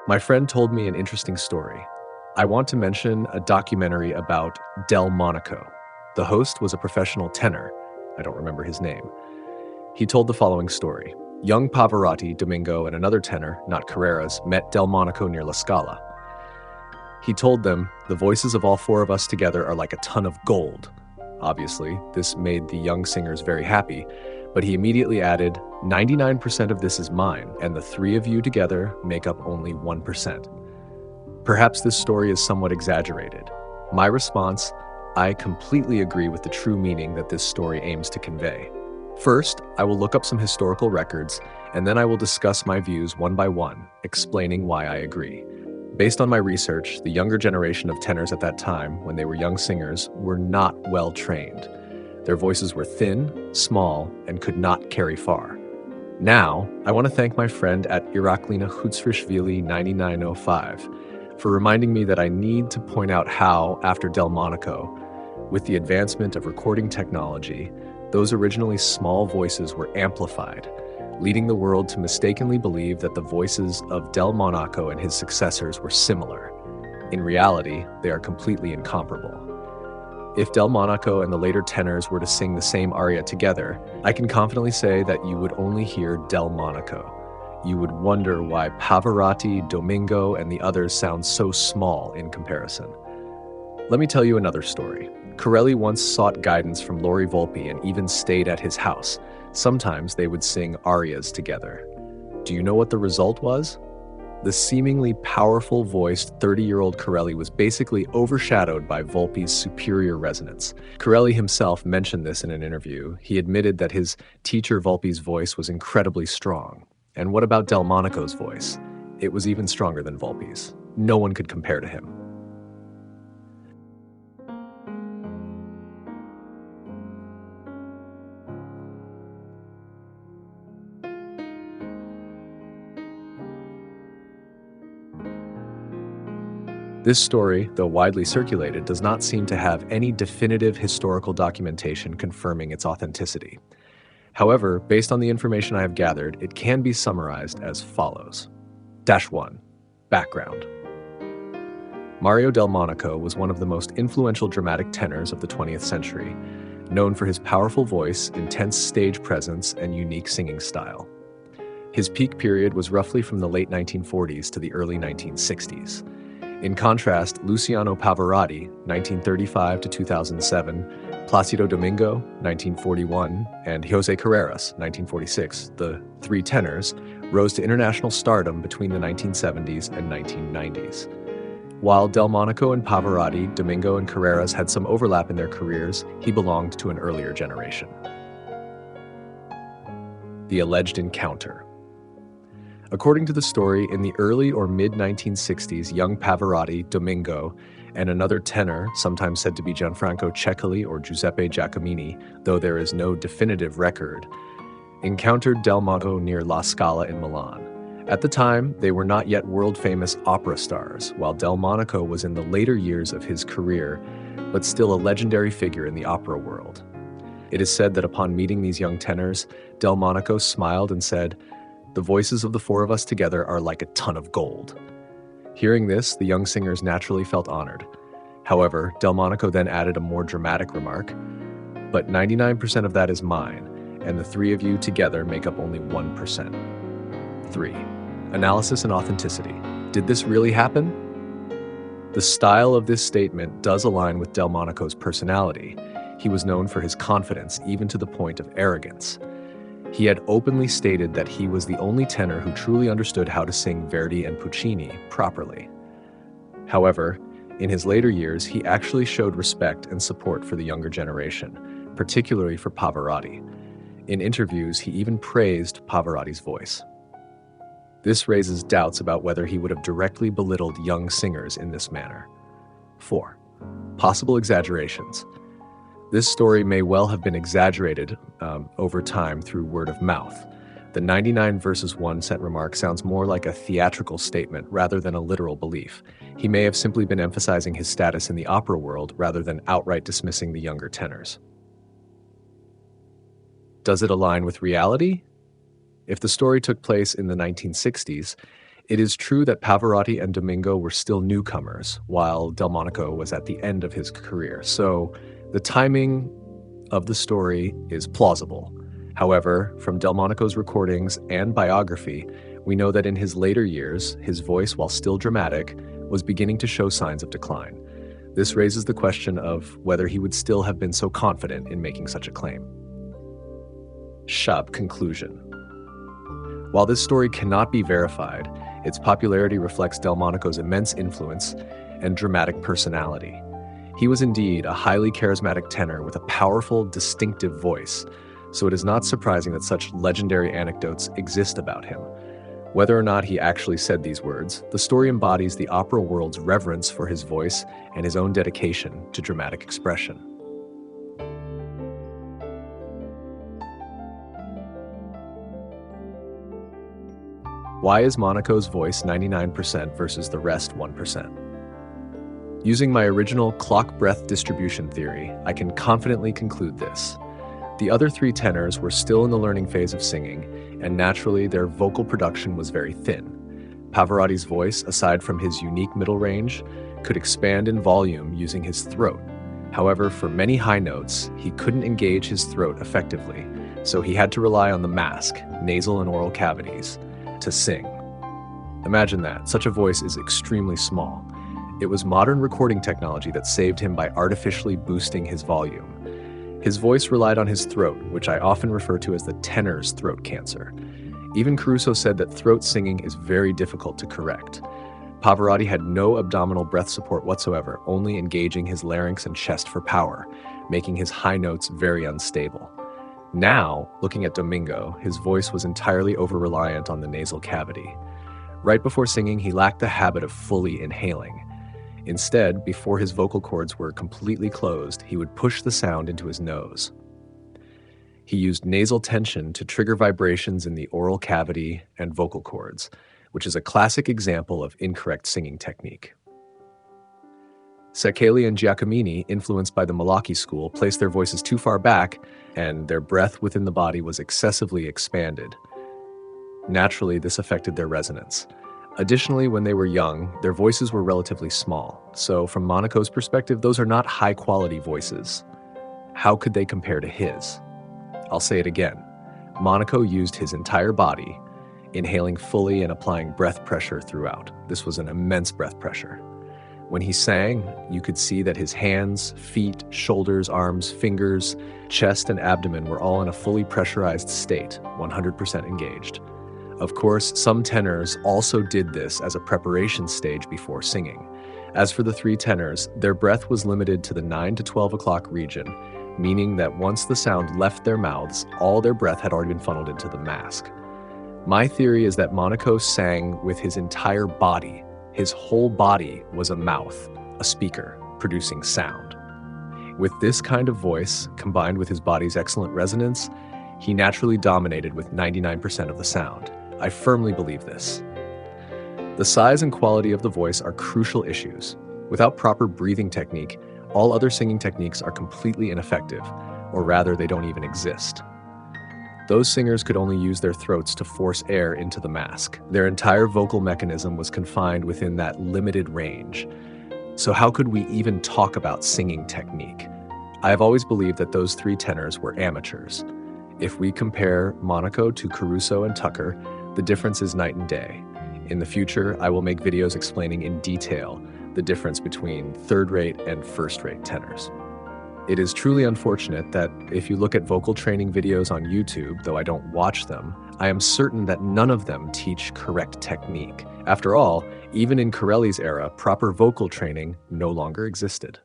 My friend told me an interesting story. I want to mention a documentary about Del Monaco. The host was a professional tenor. I don't remember his name. He told the following story. Young Pavarotti, Domingo, and another tenor, not Carreras, met Del Monaco near La Scala. He told them, "The voices of all four of us together are like a ton of gold." Obviously, this made the young singers very happy, but he immediately added, 99% of this is mine, and the three of you together make up only 1%. Perhaps this story is somewhat exaggerated. My response, I completely agree with the true meaning that this story aims to convey. First, I will look up some historical records, and then I will discuss my views one by one, explaining why I agree. Based on my research, the younger generation of tenors at that time, when they were young singers, were not well trained. Their voices were thin, small, and could not carry far. Now, I want to thank my friend at Iraklina Hutsrishvili 9905 for reminding me that I need to point out how, after Del Monaco, with the advancement of recording technology, those originally small voices were amplified, leading the world to mistakenly believe that the voices of Del Monaco and his successors were similar. In reality, they are completely incomparable. If Del Monaco and the later tenors were to sing the same aria together, I can confidently say that you would only hear Del Monaco. You would wonder why Pavarotti, Domingo, and the others sound so small in comparison. Let me tell you another story. Corelli once sought guidance from Lori Volpi and even stayed at his house. Sometimes they would sing arias together. Do you know what the result was? The seemingly powerful-voiced 30-year-old Corelli was basically overshadowed by Volpi's superior resonance. Corelli himself mentioned this in an interview. He admitted that his teacher Volpi's voice was incredibly strong. And what about Del Monaco's voice? It was even stronger than Volpi's. No one could compare to him. This story, though widely circulated, does not seem to have any definitive historical documentation confirming its authenticity. However, based on the information I have gathered, it can be summarized as follows. Dash 1. Background. Mario del Monaco was one of the most influential dramatic tenors of the 20th century, known for his powerful voice, intense stage presence, and unique singing style. His peak period was roughly from the late 1940s to the early 1960s. In contrast, Luciano Pavarotti, 1935 to 2007, Placido Domingo, 1941, and José Carreras, 1946, the three tenors, rose to international stardom between the 1970s and 1990s. While Del Monaco and Pavarotti, Domingo and Carreras had some overlap in their careers, he belonged to an earlier generation. The alleged encounter. According to the story, in the early or mid-1960s, young Pavarotti, Domingo, and another tenor, sometimes said to be Gianfranco Cecchini or Giuseppe Giacomini, though there is no definitive record, encountered Del Monaco near La Scala in Milan. At the time, they were not yet world-famous opera stars, while Del Monaco was in the later years of his career, but still a legendary figure in the opera world. It is said that upon meeting these young tenors, Del Monaco smiled and said, "The voices of the four of us together are like a ton of gold." Hearing this, the young singers naturally felt honored. However, Del Monaco then added a more dramatic remark, "But 99% of that is mine, and the three of you together make up only 1%. 3. Analysis and authenticity. Did this really happen? The style of this statement does align with Del Monaco's personality. He was known for his confidence, even to the point of arrogance. He had openly stated that he was the only tenor who truly understood how to sing Verdi and Puccini properly. However, in his later years, he actually showed respect and support for the younger generation, particularly for Pavarotti. In interviews, he even praised Pavarotti's voice. This raises doubts about whether he would have directly belittled young singers in this manner. 4. Possible exaggerations. This story may well have been exaggerated over time through word of mouth. The 99 versus 1% remark sounds more like a theatrical statement rather than a literal belief. He may have simply been emphasizing his status in the opera world rather than outright dismissing the younger tenors. Does it align with reality? If the story took place in the 1960s, it is true that Pavarotti and Domingo were still newcomers, while Delmonico was at the end of his career. So the timing of the story is plausible. However, from Delmonico's recordings and biography, we know that in his later years, his voice, while still dramatic, was beginning to show signs of decline. This raises the question of whether he would still have been so confident in making such a claim. Shab conclusion. While this story cannot be verified, its popularity reflects Delmonico's immense influence and dramatic personality. He was indeed a highly charismatic tenor with a powerful, distinctive voice, so it is not surprising that such legendary anecdotes exist about him. Whether or not he actually said these words, the story embodies the opera world's reverence for his voice and his own dedication to dramatic expression. Why is Monaco's voice 99% versus the rest 1%? Using my original clock breath distribution theory, I can confidently conclude this. The other three tenors were still in the learning phase of singing, and naturally their vocal production was very thin. Pavarotti's voice, aside from his unique middle range, could expand in volume using his throat. However, for many high notes, he couldn't engage his throat effectively, so he had to rely on the mask, nasal and oral cavities, to sing. Imagine that, such a voice is extremely small. It was modern recording technology that saved him by artificially boosting his volume. His voice relied on his throat, which I often refer to as the tenor's throat cancer. Even Caruso said that throat singing is very difficult to correct. Pavarotti had no abdominal breath support whatsoever, only engaging his larynx and chest for power, making his high notes very unstable. Now, looking at Domingo, his voice was entirely over-reliant on the nasal cavity. Right before singing, he lacked the habit of fully inhaling. Instead, before his vocal cords were completely closed, he would push the sound into his nose. He used nasal tension to trigger vibrations in the oral cavity and vocal cords, which is a classic example of incorrect singing technique. Sekeli and Giacomini, influenced by the Malachi school, placed their voices too far back, and their breath within the body was excessively expanded. Naturally, this affected their resonance. Additionally, when they were young, their voices were relatively small, so from Monaco's perspective, those are not high-quality voices. How could they compare to his? I'll say it again. Monaco used his entire body, inhaling fully and applying breath pressure throughout. This was an immense breath pressure. When he sang, you could see that his hands, feet, shoulders, arms, fingers, chest, and abdomen were all in a fully pressurized state, 100% engaged. Of course, some tenors also did this as a preparation stage before singing. As for the three tenors, their breath was limited to the 9 to 12 o'clock region, meaning that once the sound left their mouths, all their breath had already been funneled into the mask. My theory is that Monaco sang with his entire body. His whole body was a mouth, a speaker, producing sound. With this kind of voice, combined with his body's excellent resonance, he naturally dominated with 99% of the sound. I firmly believe this. The size and quality of the voice are crucial issues. Without proper breathing technique, all other singing techniques are completely ineffective, or rather, they don't even exist. Those singers could only use their throats to force air into the mask. Their entire vocal mechanism was confined within that limited range. So how could we even talk about singing technique? I have always believed that those three tenors were amateurs. If we compare Monaco to Caruso and Tucker, the difference is night and day. In the future, I will make videos explaining in detail the difference between third-rate and first-rate tenors. It is truly unfortunate that if you look at vocal training videos on YouTube, though I don't watch them, I am certain that none of them teach correct technique. After all, even in Corelli's era, proper vocal training no longer existed.